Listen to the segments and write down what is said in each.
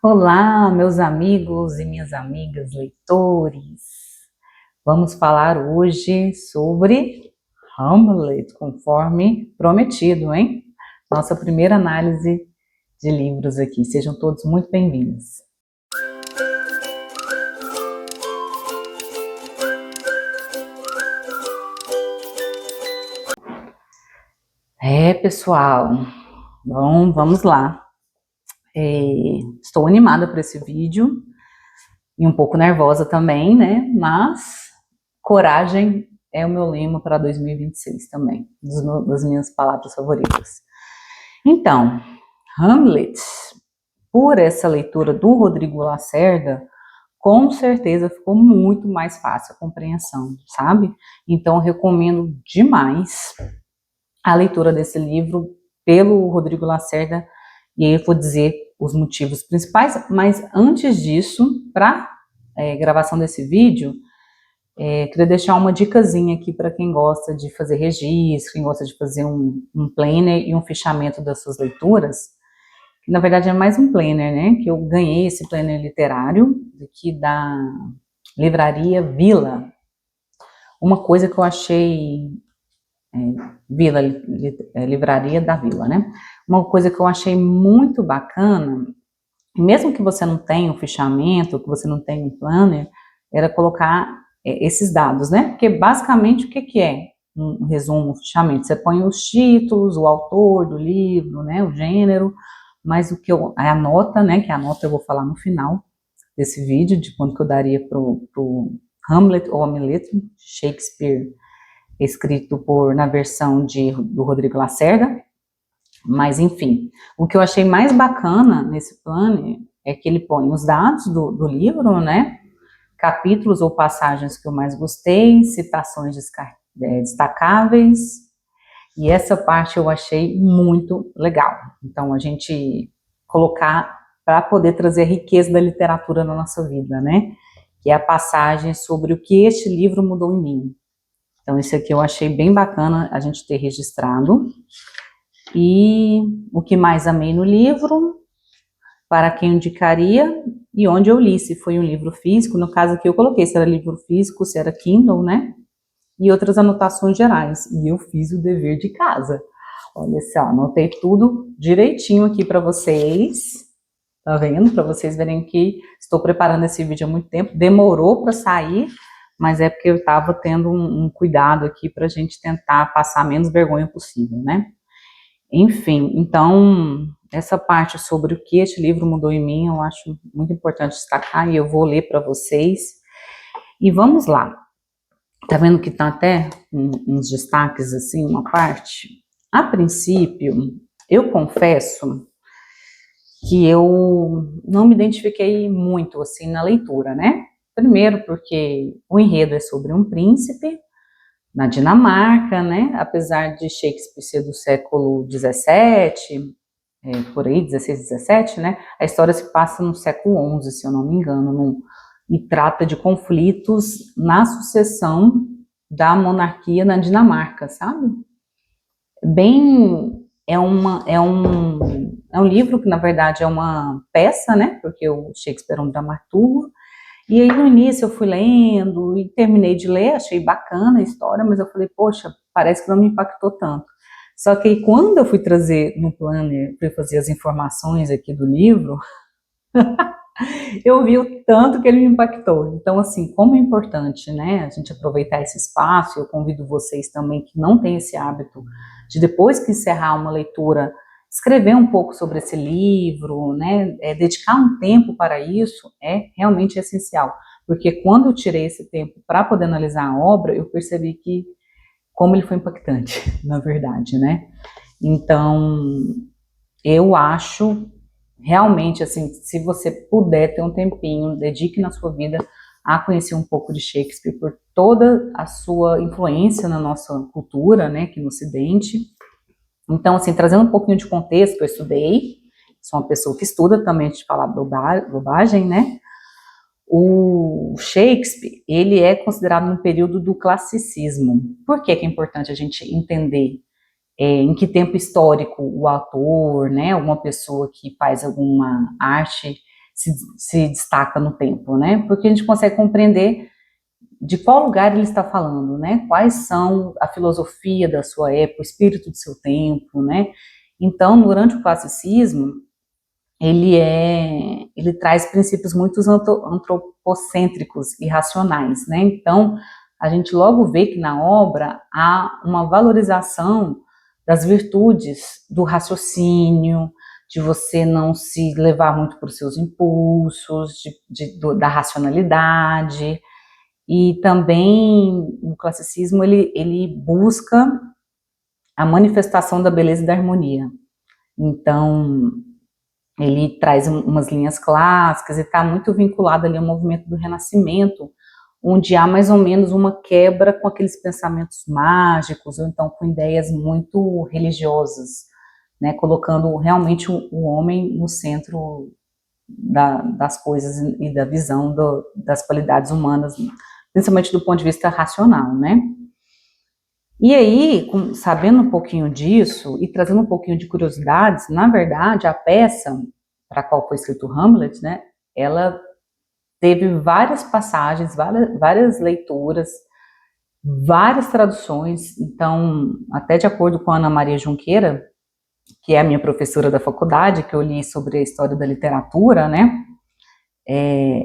Olá, meus amigos e minhas amigas leitores. Vamos falar hoje sobre Hamlet, conforme prometido, hein? Nossa primeira análise de livros aqui. Sejam todos muito bem-vindos. Pessoal, bom, vamos lá. Estou animada por esse vídeo e um pouco nervosa também, né? Mas coragem é o meu lema para 2026 também, das minhas palavras favoritas. Então, Hamlet, por essa leitura do Rodrigo Lacerda, com certeza ficou muito mais fácil a compreensão, sabe? Então, recomendo demais a leitura desse livro pelo Rodrigo Lacerda, e aí eu vou dizer os motivos principais, mas antes disso, para gravação desse vídeo, queria deixar uma dicasinha aqui para quem gosta de fazer registro, quem gosta de fazer um planner e um fichamento das suas leituras, que na verdade é mais um planner, né? Que eu ganhei esse planner literário aqui da Livraria Vila. Uma coisa que eu achei Vila, Livraria da Vila, né? Uma coisa que eu achei muito bacana, mesmo que você não tenha um fichamento, que você não tenha um planner, era colocar esses dados, né? Porque basicamente o que é um resumo, um fichamento? Você põe os títulos, o autor do livro, né? O gênero, mas a nota, né? Que a nota eu vou falar no final desse vídeo, de quanto que eu daria pro Hamlet ou Hamlet, de Shakespeare, escrito na versão do Rodrigo Lacerda. Mas, enfim, o que eu achei mais bacana nesse planner é que ele põe os dados do livro, né? Capítulos ou passagens que eu mais gostei, citações destacáveis, e essa parte eu achei muito legal. Então, a gente colocar para poder trazer a riqueza da literatura na nossa vida, né? Que é a passagem sobre o que este livro mudou em mim. Então, esse aqui eu achei bem bacana a gente ter registrado. E o que mais amei no livro, para quem indicaria e onde eu li, se foi um livro físico, no caso aqui eu coloquei se era livro físico, se era Kindle, né? E outras anotações gerais. E eu fiz o dever de casa. Olha só, anotei tudo direitinho aqui para vocês. Tá vendo? Para vocês verem que estou preparando esse vídeo há muito tempo. Demorou para sair, mas é porque eu estava tendo um cuidado aqui para a gente tentar passar a menos vergonha possível, né? Enfim, então, essa parte sobre o que este livro mudou em mim, eu acho muito importante destacar, e eu vou ler para vocês. E vamos lá. Tá vendo que tá até uns destaques, assim, uma parte? A princípio, eu confesso que eu não me identifiquei muito, assim, na leitura, né? Primeiro porque o enredo é sobre um príncipe na Dinamarca, né? Apesar de Shakespeare ser do século XVII, por aí, 16, 17, né? A história se passa no século XI, se eu não me engano, e trata de conflitos na sucessão da monarquia na Dinamarca, sabe? Bem, é um livro que, na verdade, é uma peça, né? Porque o Shakespeare é um dramaturgo. E aí, no início, eu fui lendo e terminei de ler, achei bacana a história, mas eu falei, poxa, parece que não me impactou tanto. Só que aí, quando eu fui trazer no planner para fazer as informações aqui do livro, eu vi o tanto que ele me impactou. Então, assim, como é importante, né, a gente aproveitar esse espaço, eu convido vocês também que não têm esse hábito de, depois que encerrar uma leitura, escrever um pouco sobre esse livro, né, dedicar um tempo para isso é realmente essencial. Porque quando eu tirei esse tempo para poder analisar a obra, eu percebi que como ele foi impactante, na verdade, né? Então, eu acho realmente, assim, se você puder ter um tempinho, dedique na sua vida a conhecer um pouco de Shakespeare por toda a sua influência na nossa cultura, né, aqui no Ocidente. Então, assim, trazendo um pouquinho de contexto, eu estudei, sou uma pessoa que estuda também, de falar bobagem, né? O Shakespeare, ele é considerado no período do classicismo. Por que é importante a gente entender em que tempo histórico o autor, né, alguma pessoa que faz alguma arte se destaca no tempo, né? Porque a gente consegue compreender de qual lugar ele está falando, né? Quais são a filosofia da sua época, o espírito do seu tempo, né? Então, durante o classicismo, ele traz princípios muito antropocêntricos e racionais, né? Então, a gente logo vê que na obra há uma valorização das virtudes do raciocínio, de você não se levar muito por seus impulsos, da racionalidade, e também o classicismo ele busca a manifestação da beleza e da harmonia. Então, ele traz umas linhas clássicas e está muito vinculado ali ao movimento do Renascimento, onde há mais ou menos uma quebra com aqueles pensamentos mágicos, ou então com ideias muito religiosas, né, colocando realmente o homem no centro das coisas e da visão das qualidades humanas, principalmente do ponto de vista racional, né? E aí, sabendo um pouquinho disso e trazendo um pouquinho de curiosidades, na verdade, a peça para a qual foi escrito Hamlet, né, ela teve várias passagens, várias leituras, várias traduções. Então, até de acordo com a Ana Maria Junqueira, que é a minha professora da faculdade, que eu li sobre a história da literatura, né,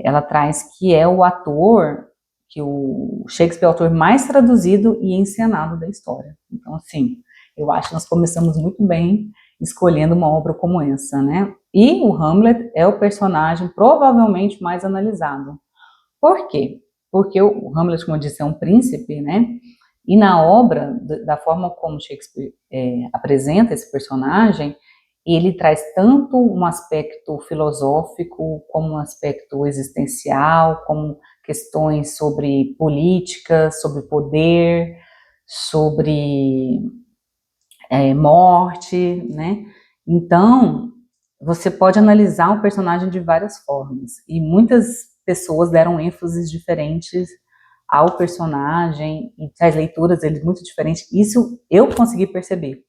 ela traz que é o ator, que o Shakespeare é o autor mais traduzido e encenado da história. Então, assim, eu acho que nós começamos muito bem escolhendo uma obra como essa, né? E o Hamlet é o personagem provavelmente mais analisado. Por quê? Porque o Hamlet, como eu disse, é um príncipe, né? E na obra, da forma como Shakespeare apresenta esse personagem, ele traz tanto um aspecto filosófico, como um aspecto existencial, como questões sobre política, sobre poder, sobre morte, né? Então, você pode analisar um personagem de várias formas, e muitas pessoas deram ênfases diferentes ao personagem, e as leituras deles muito diferentes. Isso eu consegui perceber,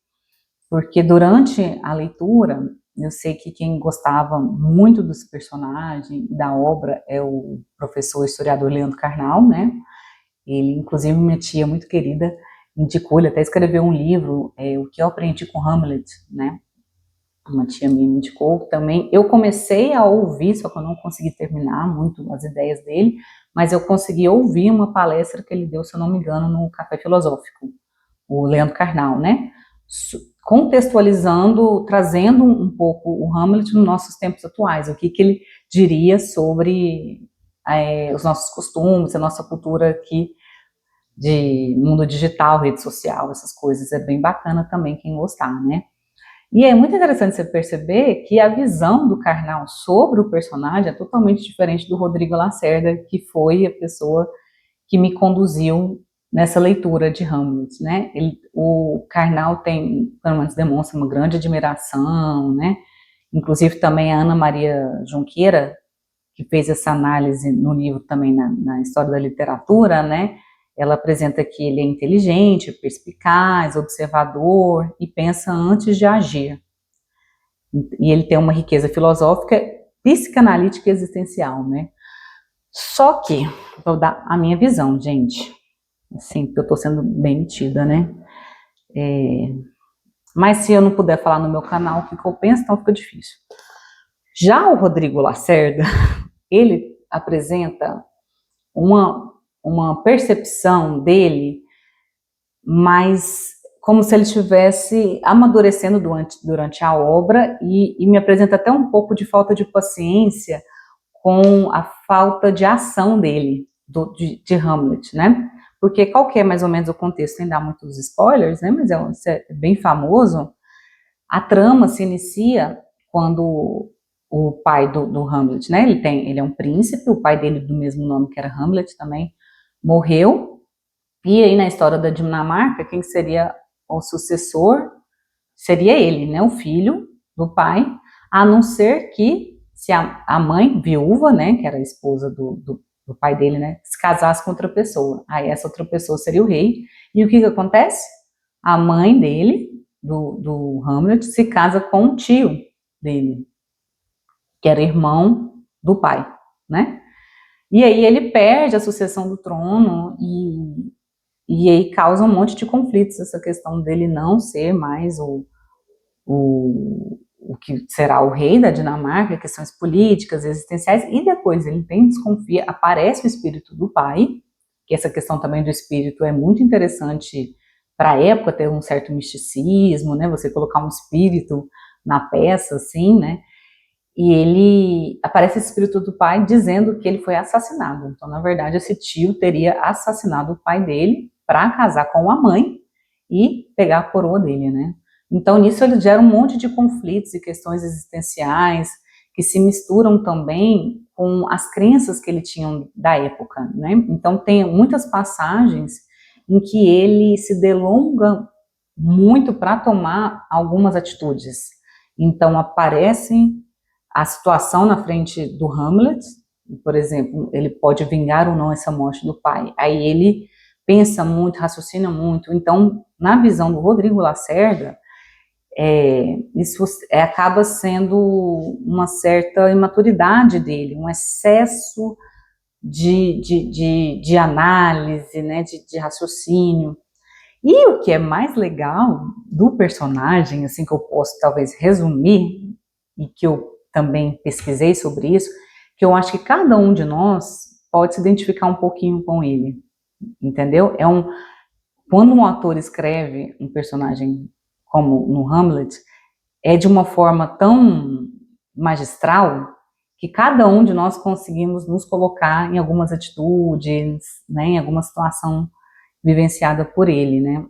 porque durante a leitura, eu sei que quem gostava muito desse personagem e da obra é o professor historiador Leandro Carnal, né? Ele, inclusive, minha tia muito querida, indicou, ele até escreveu um livro, O que eu aprendi com Hamlet, né? Uma tia minha me indicou também. Eu comecei a ouvir, só que eu não consegui terminar muito as ideias dele, mas eu consegui ouvir uma palestra que ele deu, se eu não me engano, no Café Filosófico, o Leandro Carnal, né? Contextualizando, trazendo um pouco o Hamlet nos nossos tempos atuais, o que ele diria sobre os nossos costumes, a nossa cultura aqui de mundo digital, rede social, essas coisas. É bem bacana também quem gostar, né? E é muito interessante você perceber que a visão do Carnal sobre o personagem é totalmente diferente do Rodrigo Lacerda, que foi a pessoa que me conduziu nessa leitura de Hamlet, né? O Carnal tem, pelo menos demonstra uma grande admiração, né? Inclusive também a Ana Maria Junqueira, que fez essa análise no livro também na história da literatura, né? Ela apresenta que ele é inteligente, perspicaz, observador e pensa antes de agir. E ele tem uma riqueza filosófica, psicanalítica e existencial, né? Só que, vou dar a minha visão, gente, assim, porque eu tô sendo bem metida, né? Mas se eu não puder falar no meu canal o que eu penso, então fica difícil. Já o Rodrigo Lacerda, ele apresenta uma percepção dele, mas como se ele estivesse amadurecendo durante a obra e me apresenta até um pouco de falta de paciência com a falta de ação dele, de Hamlet, né? Porque qual que é mais ou menos o contexto, sem dar muitos spoilers, né? Mas é bem famoso. A trama se inicia quando o pai do Hamlet, né? Ele é um príncipe, o pai dele do mesmo nome que era Hamlet também morreu. E aí na história da Dinamarca, quem seria o sucessor seria ele, né? O filho do pai, a não ser que se a mãe viúva, né, que era a esposa do pai dele, né, se casasse com outra pessoa. Aí essa outra pessoa seria o rei. E o que acontece? A mãe dele, do Hamlet, se casa com um tio dele, que era irmão do pai, né? E aí ele perde a sucessão do trono e aí causa um monte de conflitos essa questão dele não ser mais o que será o rei da Dinamarca, questões políticas, existenciais, e depois ele tem desconfia, aparece o espírito do pai, que essa questão também do espírito é muito interessante para a época, ter um certo misticismo, né, você colocar um espírito na peça, assim, né, e ele, aparece esse espírito do pai dizendo que ele foi assassinado, então na verdade esse tio teria assassinado o pai dele para casar com a mãe e pegar a coroa dele, né. Então, nisso ele gera um monte de conflitos e questões existenciais que se misturam também com as crenças que ele tinha da época, né? Então, tem muitas passagens em que ele se delonga muito para tomar algumas atitudes. Então, aparece a situação na frente do Hamlet, por exemplo, ele pode vingar ou não essa morte do pai. Aí ele pensa muito, raciocina muito. Então, na visão do Rodrigo Lacerda, isso acaba sendo uma certa imaturidade dele, um excesso de análise, né, de raciocínio. E o que é mais legal do personagem, assim, que eu posso talvez resumir, e que eu também pesquisei sobre isso, que eu acho que cada um de nós pode se identificar um pouquinho com ele, entendeu? Quando um ator escreve um personagem como no Hamlet, é de uma forma tão magistral que cada um de nós conseguimos nos colocar em algumas atitudes, né, em alguma situação vivenciada por ele, né.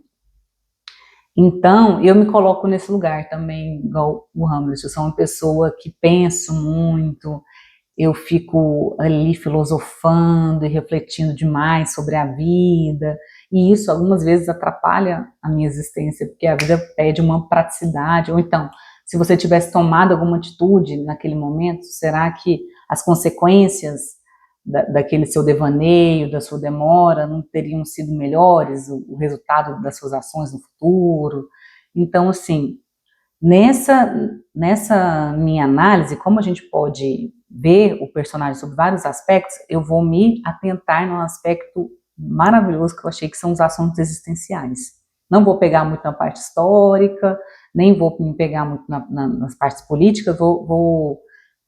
Então, eu me coloco nesse lugar também, igual o Hamlet, eu sou uma pessoa que penso muito, eu fico ali filosofando e refletindo demais sobre a vida, e isso algumas vezes atrapalha a minha existência, porque a vida pede uma praticidade, ou então, se você tivesse tomado alguma atitude naquele momento, será que as consequências daquele seu devaneio, da sua demora, não teriam sido melhores, o resultado das suas ações no futuro? Então, assim, nessa minha análise, como a gente pode ver o personagem sob vários aspectos, eu vou me atentar num aspecto maravilhoso que eu achei que são os assuntos existenciais. Não vou pegar muito na parte histórica, nem vou me pegar muito nas partes políticas, vou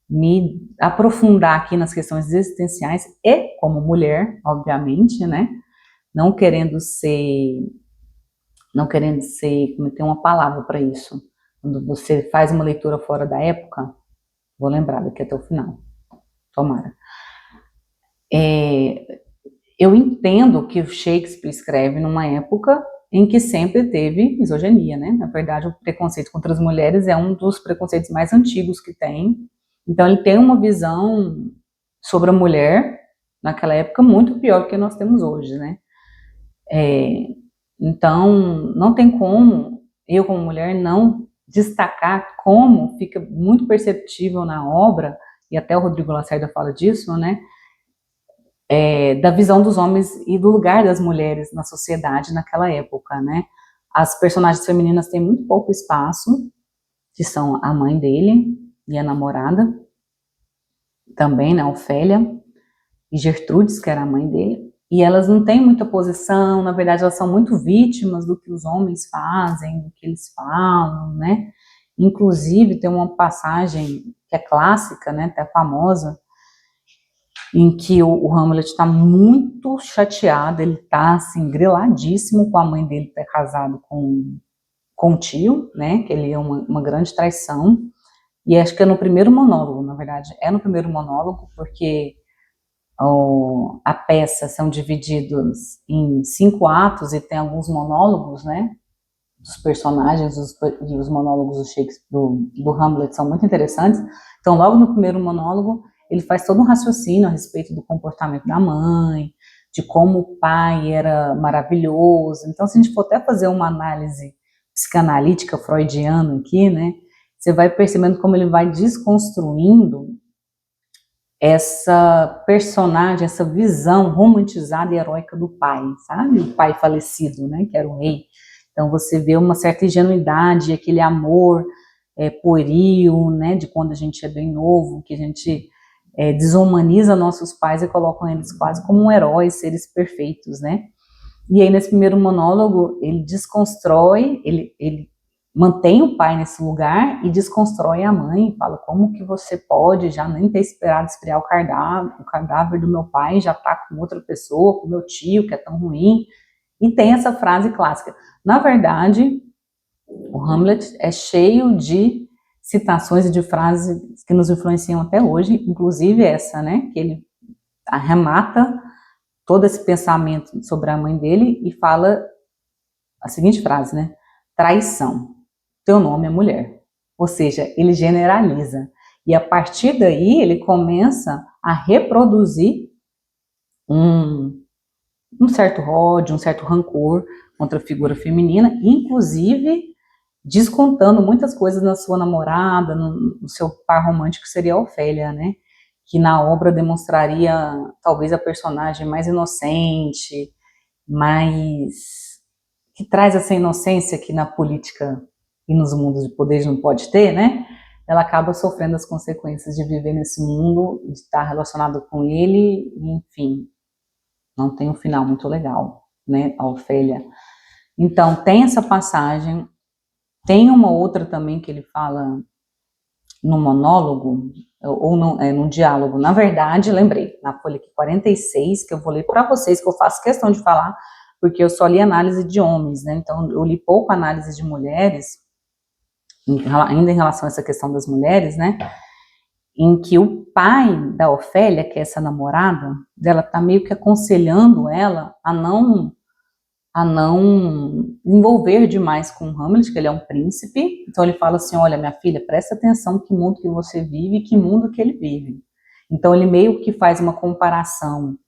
me aprofundar aqui nas questões existenciais e como mulher, obviamente, né? Não querendo ser, como tem uma palavra para isso, quando você faz uma leitura fora da época, vou lembrar daqui até o final, tomara. Eu entendo que o Shakespeare escreve numa época em que sempre teve misoginia, né? Na verdade, o preconceito contra as mulheres é um dos preconceitos mais antigos que tem. Então, ele tem uma visão sobre a mulher naquela época muito pior do que nós temos hoje, né? Então, não tem como eu, como mulher, não destacar como fica muito perceptível na obra, e até o Rodrigo Lacerda fala disso, né? Da visão dos homens e do lugar das mulheres na sociedade naquela época, né? As personagens femininas têm muito pouco espaço, que são a mãe dele e a namorada, também, né, Ofélia, e Gertrudes, que era a mãe dele, e elas não têm muita posição, na verdade elas são muito vítimas do que os homens fazem, do que eles falam, né? Inclusive tem uma passagem que é clássica, né, até famosa, em que o Hamlet está muito chateado, ele está assim, griladíssimo com a mãe dele ter casado com o tio, né, que ele é uma grande traição, e acho que é no primeiro monólogo, na verdade, é no primeiro monólogo, porque a peça são divididos em 5 atos e tem alguns monólogos, né, dos personagens, e os monólogos do Shakespeare, do Hamlet são muito interessantes. Então, logo no primeiro monólogo, ele faz todo um raciocínio a respeito do comportamento da mãe, de como o pai era maravilhoso. Então, se a gente for até fazer uma análise psicanalítica freudiana aqui, né, você vai percebendo como ele vai desconstruindo essa personagem, essa visão romantizada e heróica do pai, sabe? O pai falecido, né, que era o rei. Então você vê uma certa ingenuidade, aquele amor pueril, né, de quando a gente é bem novo, que a gente desumaniza nossos pais e colocam eles quase como heróis, seres perfeitos, né? E aí, nesse primeiro monólogo, ele desconstrói, ele mantém o pai nesse lugar e desconstrói a mãe, fala como que você pode já nem ter esperado esfriar o cadáver do meu pai já tá com outra pessoa, com meu tio, que é tão ruim. E tem essa frase clássica. Na verdade, o Hamlet é cheio de citações e de frases que nos influenciam até hoje, inclusive essa, né, que ele arremata todo esse pensamento sobre a mãe dele e fala a seguinte frase, né, traição, teu nome é mulher. Ou seja, ele generaliza. E a partir daí ele começa a reproduzir um certo ódio, um certo rancor contra a figura feminina, inclusive descontando muitas coisas na sua namorada, no seu par romântico, que seria a Ofélia, né? Que na obra demonstraria talvez a personagem mais inocente, mais que traz essa inocência que na política e nos mundos de poder não pode ter, né? Ela acaba sofrendo as consequências de viver nesse mundo, de estar relacionado com ele, e, enfim, não tem um final muito legal, né? A Ofélia. Então, tem essa passagem. Tem uma outra também que ele fala no monólogo, ou num diálogo. Na verdade, lembrei, na folha 46, que eu vou ler para vocês, que eu faço questão de falar, porque eu só li análise de homens, né? Então, eu li pouco análise de mulheres, ainda em relação a essa questão das mulheres, né? Em que o pai da Ofélia, que é essa namorada, dela tá meio que aconselhando ela a não envolver demais com o Hamlet, que ele é um príncipe. Então ele fala assim, olha, minha filha, presta atenção que mundo que você vive e que mundo que ele vive. Então ele meio que faz uma comparação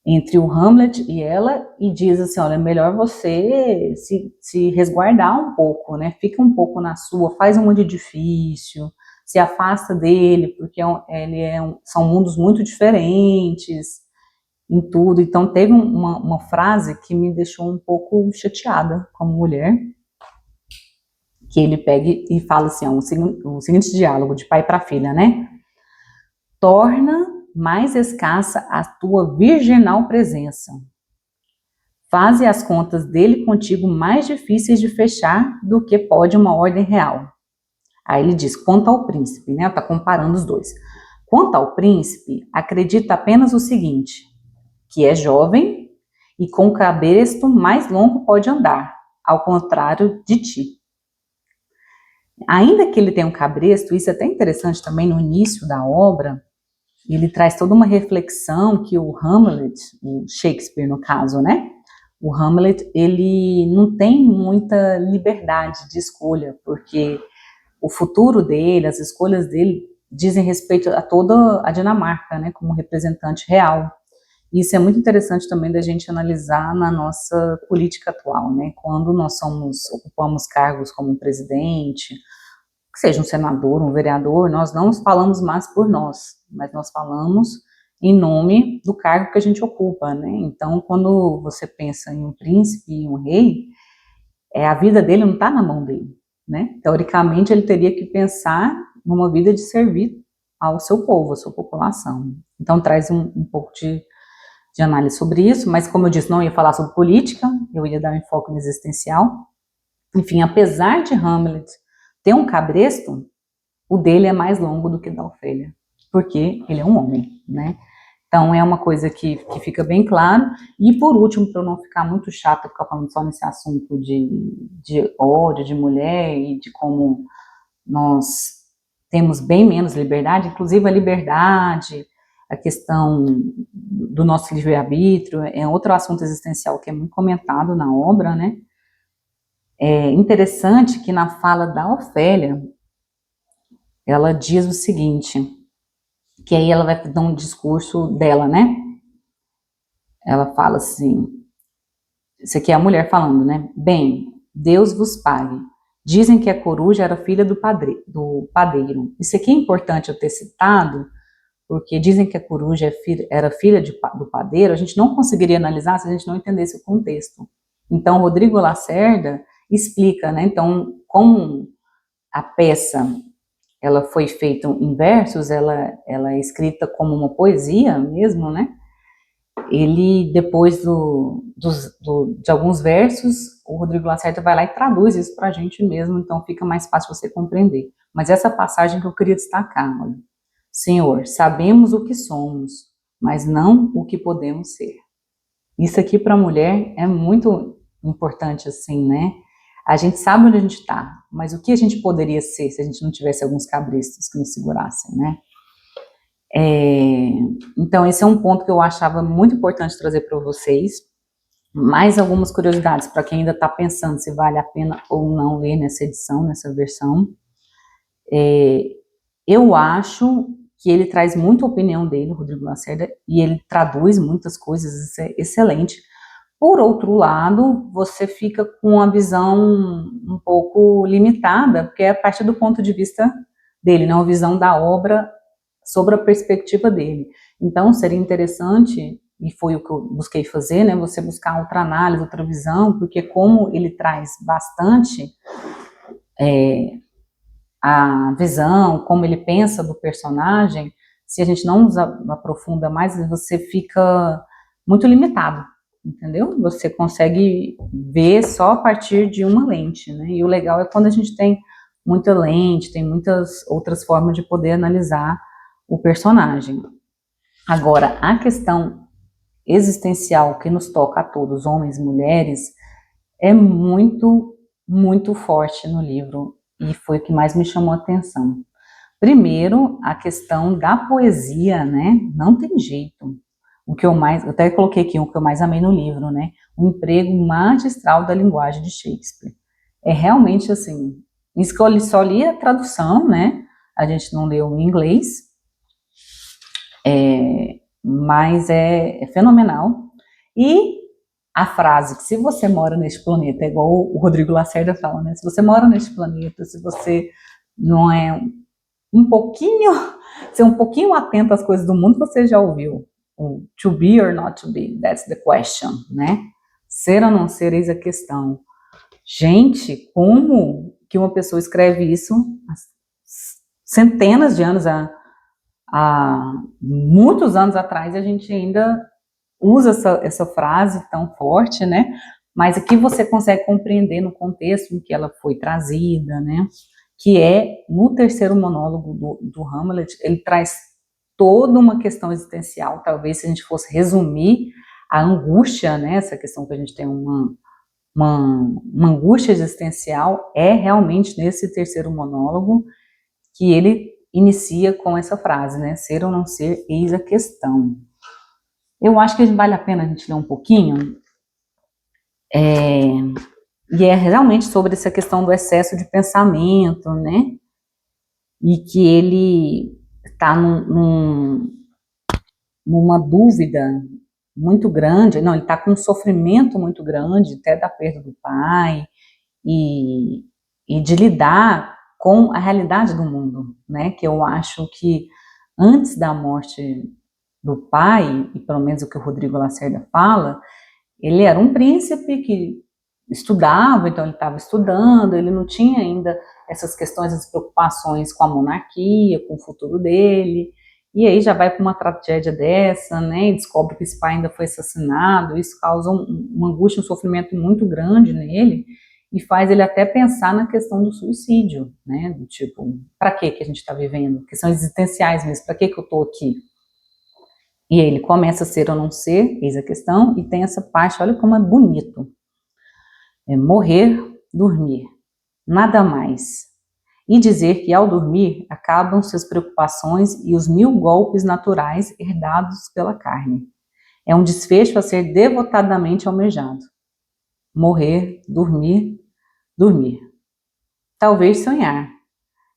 entre o Hamlet e ela e diz assim, olha, é melhor você se resguardar um pouco, né? Fica um pouco na sua, faz um mundo difícil, se afasta dele, porque são mundos muito diferentes, em tudo. Então teve uma frase que me deixou um pouco chateada como mulher, que ele pega e fala assim, o seguinte diálogo de pai para filha, né? Torna mais escassa a tua virginal presença. Faze as contas dele contigo mais difíceis de fechar do que pode uma ordem real. Aí ele diz, quanto ao príncipe, né? Tá comparando os dois. Quanto ao príncipe, acredita apenas o seguinte, que é jovem e com o cabresto mais longo pode andar, ao contrário de ti. Ainda que ele tenha um cabresto, isso é até interessante também no início da obra, ele traz toda uma reflexão que o Hamlet, o Shakespeare no caso, né? O Hamlet, ele não tem muita liberdade de escolha, porque o futuro dele, as escolhas dele, dizem respeito a toda a Dinamarca, né? Como representante real. Isso é muito interessante também da gente analisar na nossa política atual, né? Quando nós ocupamos cargos como presidente, que seja um senador, um vereador, nós não falamos mais por nós, mas nós falamos em nome do cargo que a gente ocupa, né? Então, quando você pensa em um príncipe e um rei, a vida dele não está na mão dele, né? Teoricamente, ele teria que pensar numa vida de servir ao seu povo, à sua população. Então, traz um pouco de análise sobre isso, mas como eu disse, não ia falar sobre política, eu ia dar um enfoque no existencial. Enfim, apesar de Hamlet ter um cabresto, o dele é mais longo do que o da Ofélia, porque ele é um homem, né? Então é uma coisa que fica bem claro. E por último, para não ficar muito chato ficar falando só nesse assunto de ódio, de mulher e de como nós temos bem menos liberdade, inclusive a liberdade, a questão do nosso livre-arbítrio, é outro assunto existencial que é muito comentado na obra, né? É interessante que na fala da Ofélia, ela diz o seguinte, que aí ela vai dar um discurso dela, né? Ela fala assim, isso aqui é a mulher falando, né? Bem, Deus vos pague. Dizem que a coruja era filha do padeiro. Isso aqui é importante eu ter citado, porque dizem que a coruja era filha do padeiro, a gente não conseguiria analisar se a gente não entendesse o contexto. Então, Rodrigo Lacerda explica, né? Então, como a peça ela foi feita em versos, ela é escrita como uma poesia mesmo, né? Ele, depois de alguns versos, o Rodrigo Lacerda vai lá e traduz isso para a gente mesmo, então fica mais fácil você compreender. Mas essa passagem que eu queria destacar, olha. Senhor, sabemos o que somos, mas não o que podemos ser. Isso aqui para a mulher é muito importante, assim, né? A gente sabe onde a gente está, mas o que a gente poderia ser se a gente não tivesse alguns cabrestos que nos segurassem, né? Então, esse é um ponto que eu achava muito importante trazer para vocês. Mais algumas curiosidades para quem ainda está pensando se vale a pena ou não ler nessa edição, nessa versão. Eu acho que ele traz muita opinião dele, o Rodrigo Lacerda, e ele traduz muitas coisas, isso é excelente. Por outro lado, você fica com uma visão um pouco limitada, porque é a partir do ponto de vista dele, não a visão da obra sobre a perspectiva dele. Então, seria interessante, e foi o que eu busquei fazer, né, você buscar outra análise, outra visão, porque como ele traz bastante a visão, como ele pensa do personagem, se a gente não aprofunda mais, você fica muito limitado, entendeu? Você consegue ver só a partir de uma lente, né? E o legal é quando a gente tem muita lente, tem muitas outras formas de poder analisar o personagem. Agora, a questão existencial que nos toca a todos, homens e mulheres, é muito, muito forte no livro e foi o que mais me chamou a atenção. Primeiro, a questão da poesia, né? Não tem jeito. O que eu até coloquei aqui, o que eu mais amei no livro, né? O emprego magistral da linguagem de Shakespeare. É realmente assim, isso que eu só li a tradução, né? A gente não leu em inglês, mas é fenomenal. E a frase que se você mora neste planeta, é igual o Rodrigo Lacerda fala, né? Se você mora neste planeta, se você não é um pouquinho atento às coisas do mundo, você já ouviu o to be or not to be, that's the question, né? Ser ou não ser, eis a questão. Gente, como que uma pessoa escreve isso há centenas de anos, há muitos anos atrás, a gente ainda usa essa frase tão forte, né? Mas aqui você consegue compreender no contexto em que ela foi trazida, né? Que é no terceiro monólogo do Hamlet, ele traz toda uma questão existencial. Talvez se a gente fosse resumir a angústia, né? Essa questão que a gente tem uma angústia existencial, é realmente nesse terceiro monólogo que ele inicia com essa frase, né? Ser ou não ser, eis a questão. Eu acho que vale a pena a gente ler um pouquinho, e é realmente sobre essa questão do excesso de pensamento, né? E que ele está numa dúvida muito grande, não, ele está com um sofrimento muito grande, até da perda do pai, e de lidar com a realidade do mundo, né? Que eu acho que antes da morte do pai, e pelo menos o que o Rodrigo Lacerda fala, ele era um príncipe que estudava, então ele estava estudando, ele não tinha ainda essas questões, as preocupações com a monarquia, com o futuro dele, e aí já vai para uma tragédia dessa, né, e descobre que esse pai ainda foi assassinado, isso causa uma angústia, um sofrimento muito grande nele, e faz ele até pensar na questão do suicídio, né, do tipo, para que a gente está vivendo? Questões existenciais mesmo, para que eu estou aqui? E aí ele começa a ser ou não ser, eis a questão, e tem essa parte, olha como é bonito. É morrer, dormir, nada mais. E dizer que ao dormir acabam suas preocupações e os 1000 golpes naturais herdados pela carne. É um desfecho a ser devotadamente almejado. Morrer, dormir, dormir. Talvez sonhar.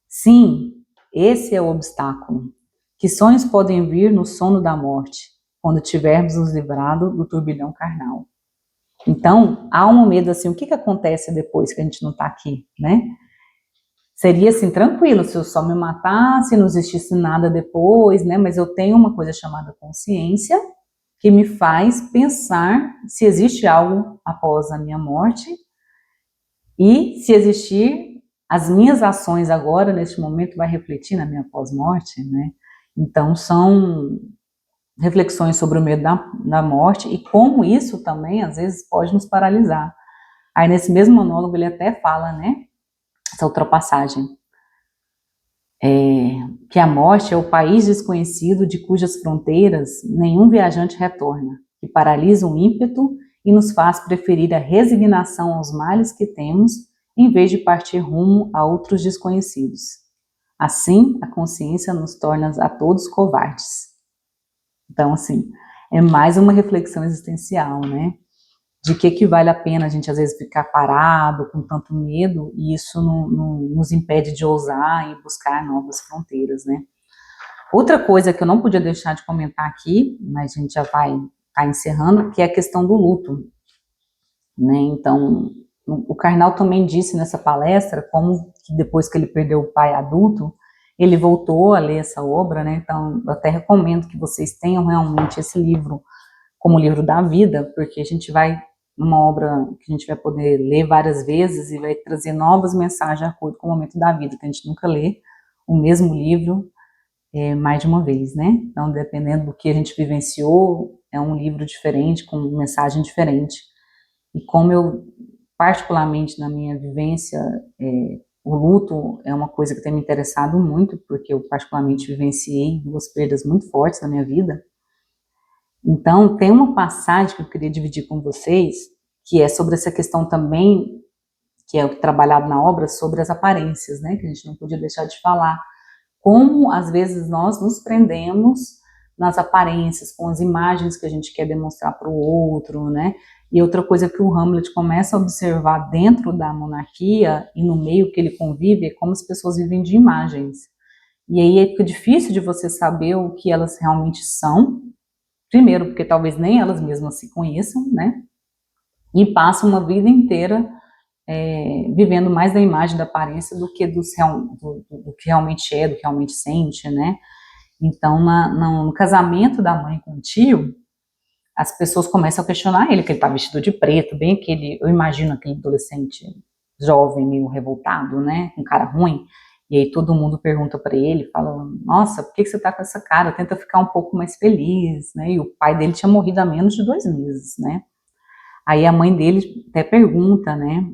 Sim, esse é o obstáculo. Que sonhos podem vir no sono da morte, quando tivermos nos livrado do turbilhão carnal. Então, há um medo assim, o que acontece depois que a gente não está aqui, né? Seria assim, tranquilo, se eu só me matasse, não existisse nada depois, né? Mas eu tenho uma coisa chamada consciência, que me faz pensar se existe algo após a minha morte, e se existir, as minhas ações agora, neste momento, vai refletir na minha pós-morte, né? Então, são reflexões sobre o medo da morte e como isso também, às vezes, pode nos paralisar. Aí, nesse mesmo monólogo, ele até fala, né? Essa ultrapassagem. Que a morte é o país desconhecido de cujas fronteiras nenhum viajante retorna, que paralisa o ímpeto e nos faz preferir a resignação aos males que temos, em vez de partir rumo a outros desconhecidos. Assim, a consciência nos torna a todos covardes. Então, assim, é mais uma reflexão existencial, né? De que vale a pena a gente, às vezes, ficar parado, com tanto medo, e isso não nos impede de ousar e buscar novas fronteiras, né? Outra coisa que eu não podia deixar de comentar aqui, mas a gente já vai estar encerrando, que é a questão do luto, né? Então, o Karnal também disse nessa palestra como que depois que ele perdeu o pai adulto, ele voltou a ler essa obra, né? Então, eu até recomendo que vocês tenham realmente esse livro como livro da vida, porque a gente vai, numa obra que a gente vai poder ler várias vezes e vai trazer novas mensagens de acordo com o momento da vida, que a gente nunca lê o mesmo livro mais de uma vez, né? Então, dependendo do que a gente vivenciou, é um livro diferente, com mensagem diferente. E como eu, particularmente na minha vivência, o luto é uma coisa que tem me interessado muito, porque eu particularmente vivenciei 2 perdas muito fortes na minha vida. Então, tem uma passagem que eu queria dividir com vocês, que é sobre essa questão também, que é o trabalhado na obra, sobre as aparências, né, que a gente não podia deixar de falar. Como, às vezes, nós nos prendemos nas aparências, com as imagens que a gente quer demonstrar para o outro, né, e outra coisa que o Hamlet começa a observar dentro da monarquia e no meio que ele convive, é como as pessoas vivem de imagens. E aí fica difícil de você saber o que elas realmente são, primeiro porque talvez nem elas mesmas se conheçam, né, e passam uma vida inteira vivendo mais da imagem, da aparência, do que do que realmente é, do que realmente sente, né. Então, no casamento da mãe com o tio, as pessoas começam a questionar ele, que ele tá vestido de preto, bem aquele, eu imagino aquele adolescente jovem, meio revoltado, né, com cara ruim, e aí todo mundo pergunta para ele, fala, nossa, por que você tá com essa cara? Tenta ficar um pouco mais feliz, né, e o pai dele tinha morrido há menos de 2 meses, né. Aí a mãe dele até pergunta, né,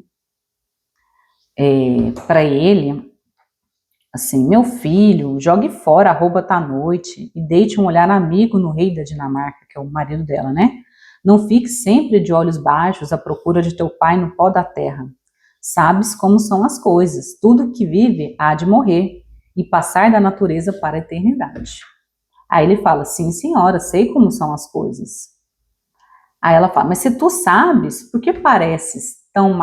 para ele, assim, meu filho, jogue fora a roupa à noite e deite um olhar amigo no rei da Dinamarca, que é o marido dela, né? Não fique sempre de olhos baixos à procura de teu pai no pó da terra. Sabes como são as coisas. Tudo que vive há de morrer e passar da natureza para a eternidade. Aí ele fala, sim, senhora, sei como são as coisas. Aí ela fala, mas se tu sabes, por que pareces tão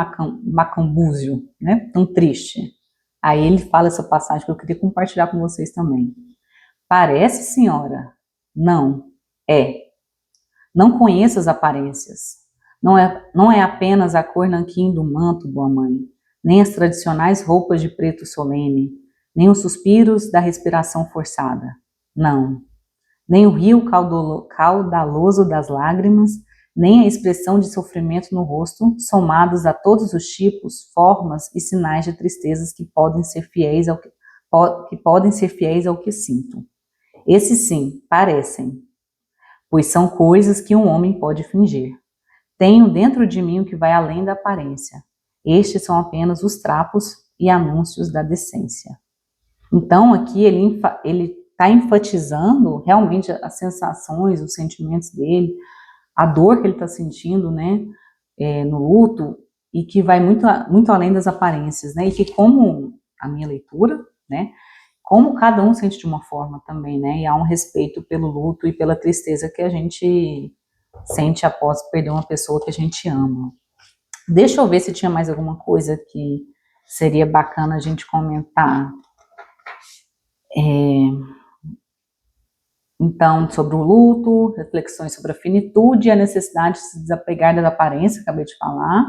macambúzio, né? Tão triste? Aí ele fala essa passagem que eu queria compartilhar com vocês também. Parece, senhora? Não. É. Não conheço as aparências. Não é apenas a cor nanquim do manto, boa mãe, nem as tradicionais roupas de preto solene, nem os suspiros da respiração forçada. Não. Nem o rio caudaloso das lágrimas, nem a expressão de sofrimento no rosto, somados a todos os tipos, formas e sinais de tristezas que podem ser fiéis ao que sinto. Esses sim, parecem, pois são coisas que um homem pode fingir. Tenho dentro de mim o que vai além da aparência. Estes são apenas os trapos e anúncios da decência. Então, aqui ele está enfatizando realmente as sensações, os sentimentos dele, a dor que ele está sentindo, né, no luto, e que vai muito além das aparências, né, e que como a minha leitura, né, como cada um sente de uma forma também, né, e há um respeito pelo luto e pela tristeza que a gente sente após perder uma pessoa que a gente ama. Deixa eu ver se tinha mais alguma coisa que seria bacana a gente comentar. Então, sobre o luto, reflexões sobre a finitude e a necessidade de se desapegar da aparência, acabei de falar.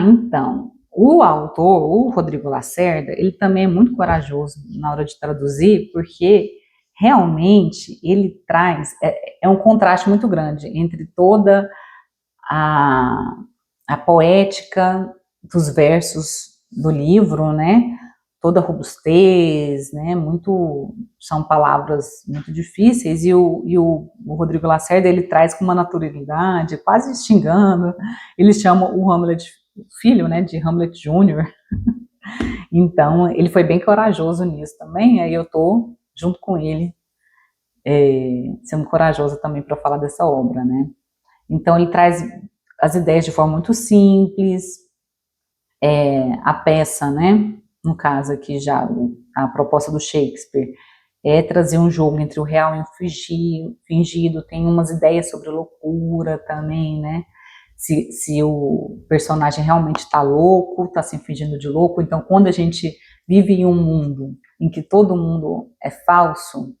Então, o autor, o Rodrigo Lacerda, ele também é muito corajoso na hora de traduzir, porque realmente ele traz, um contraste muito grande entre toda a poética dos versos do livro, né? Toda robustez, né? São palavras muito difíceis, e o Rodrigo Lacerda, ele traz com uma naturalidade, quase xingando. Ele chama o Hamlet, o filho, né, de Hamlet Jr. Então, ele foi bem corajoso nisso também, aí eu tô junto com ele, sendo corajosa também para falar dessa obra, né? Então, ele traz as ideias de forma muito simples, a peça, né? No caso aqui já, a proposta do Shakespeare é trazer um jogo entre o real e o fingido, tem umas ideias sobre loucura também, né? Se o personagem realmente está louco, está se fingindo de louco. Então, quando a gente vive em um mundo em que todo mundo é falso,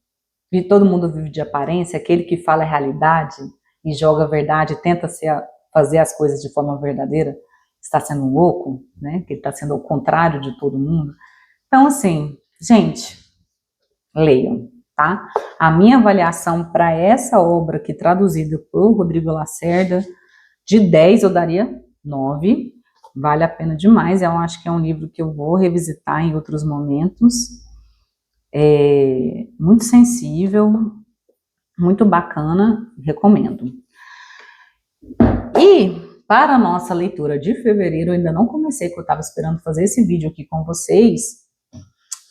e todo mundo vive de aparência, aquele que fala a realidade e joga a verdade, tenta fazer as coisas de forma verdadeira, está sendo louco, né? Que ele está sendo o contrário de todo mundo. Então, assim, gente, leiam, tá? A minha avaliação para essa obra aqui, traduzida por Rodrigo Lacerda, de 10 eu daria 9, vale a pena demais. Eu acho que é um livro que eu vou revisitar em outros momentos. É muito sensível, muito bacana, recomendo. E para a nossa leitura de fevereiro, eu ainda não comecei, porque eu estava esperando fazer esse vídeo aqui com vocês.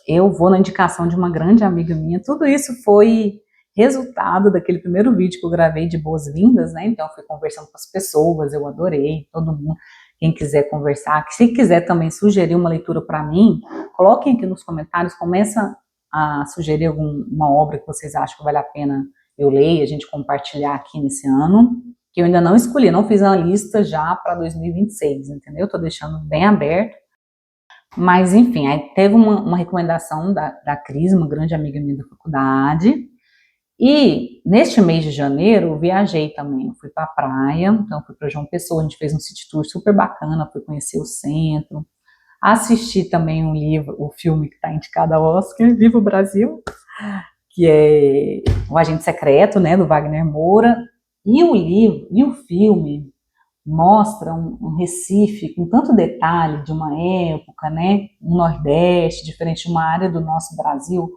Eu vou na indicação de uma grande amiga minha. Tudo isso foi resultado daquele primeiro vídeo que eu gravei de boas-vindas, né? Então, eu fui conversando com as pessoas, eu adorei, todo mundo. Quem quiser conversar, se quiser também sugerir uma leitura para mim, coloquem aqui nos comentários, começa a sugerir alguma obra que vocês acham que vale a pena eu ler, a gente compartilhar aqui nesse ano, que eu ainda não escolhi, não fiz uma lista já para 2026, entendeu? Tô deixando bem aberto. Mas, enfim, aí teve uma recomendação da Cris, uma grande amiga minha da faculdade, e neste mês de janeiro eu viajei também, eu fui para a praia, então fui para João Pessoa, a gente fez um city tour super bacana, fui conhecer o centro, assisti também o filme que está indicado ao Oscar, Viva o Brasil, que é O Agente Secreto, né, do Wagner Moura, e o livro, e o filme mostra um Recife com tanto detalhe de uma época, né, um Nordeste, diferente de uma área do nosso Brasil,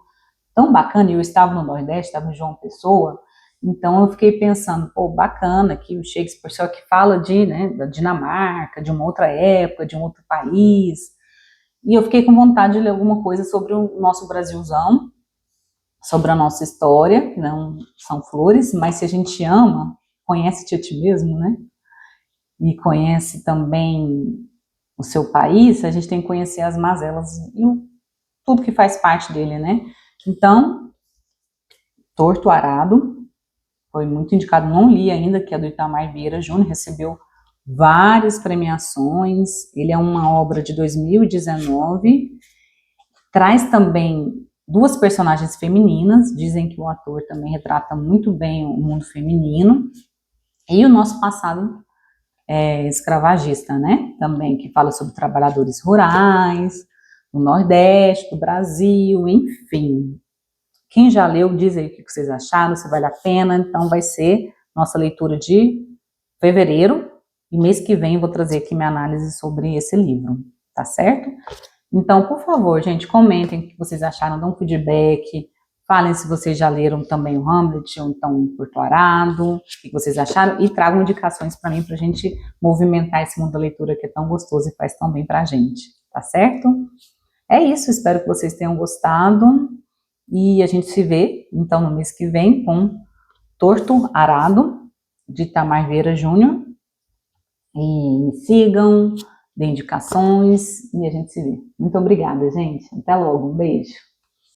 tão bacana. E eu estava no Nordeste, estava em João Pessoa, então eu fiquei pensando, pô, bacana que o Shakespeare só que fala né, da Dinamarca, de uma outra época, de um outro país, e eu fiquei com vontade de ler alguma coisa sobre o nosso Brasilzão, sobre a nossa história, que não são flores, mas se a gente ama, conhece-te a ti mesmo, né? E conhece também o seu país, a gente tem que conhecer as mazelas e tudo que faz parte dele, né? Então, Torto Arado foi muito indicado, não li ainda, que é do Itamar Vieira Júnior, recebeu várias premiações, ele é uma obra de 2019, traz também duas personagens femininas, dizem que o ator também retrata muito bem o mundo feminino, e o nosso passado escravagista, né? Também, que fala sobre trabalhadores rurais, no Nordeste, do Brasil, enfim. Quem já leu, diz aí o que vocês acharam, se vale a pena. Então, vai ser nossa leitura de fevereiro, e mês que vem eu vou trazer aqui minha análise sobre esse livro, tá certo? Então, por favor, gente, comentem o que vocês acharam, dão um feedback, falem se vocês já leram também o Hamlet, ou então o Torto Arado, o que vocês acharam, e tragam indicações para mim, para a gente movimentar esse mundo da leitura que é tão gostoso e faz tão bem para a gente, tá certo? É isso, espero que vocês tenham gostado, e a gente se vê, então, no mês que vem, com Torto Arado, de Itamar Vieira Júnior, e me sigam, dê indicações, e a gente se vê. Muito obrigada, gente. Até logo, um beijo.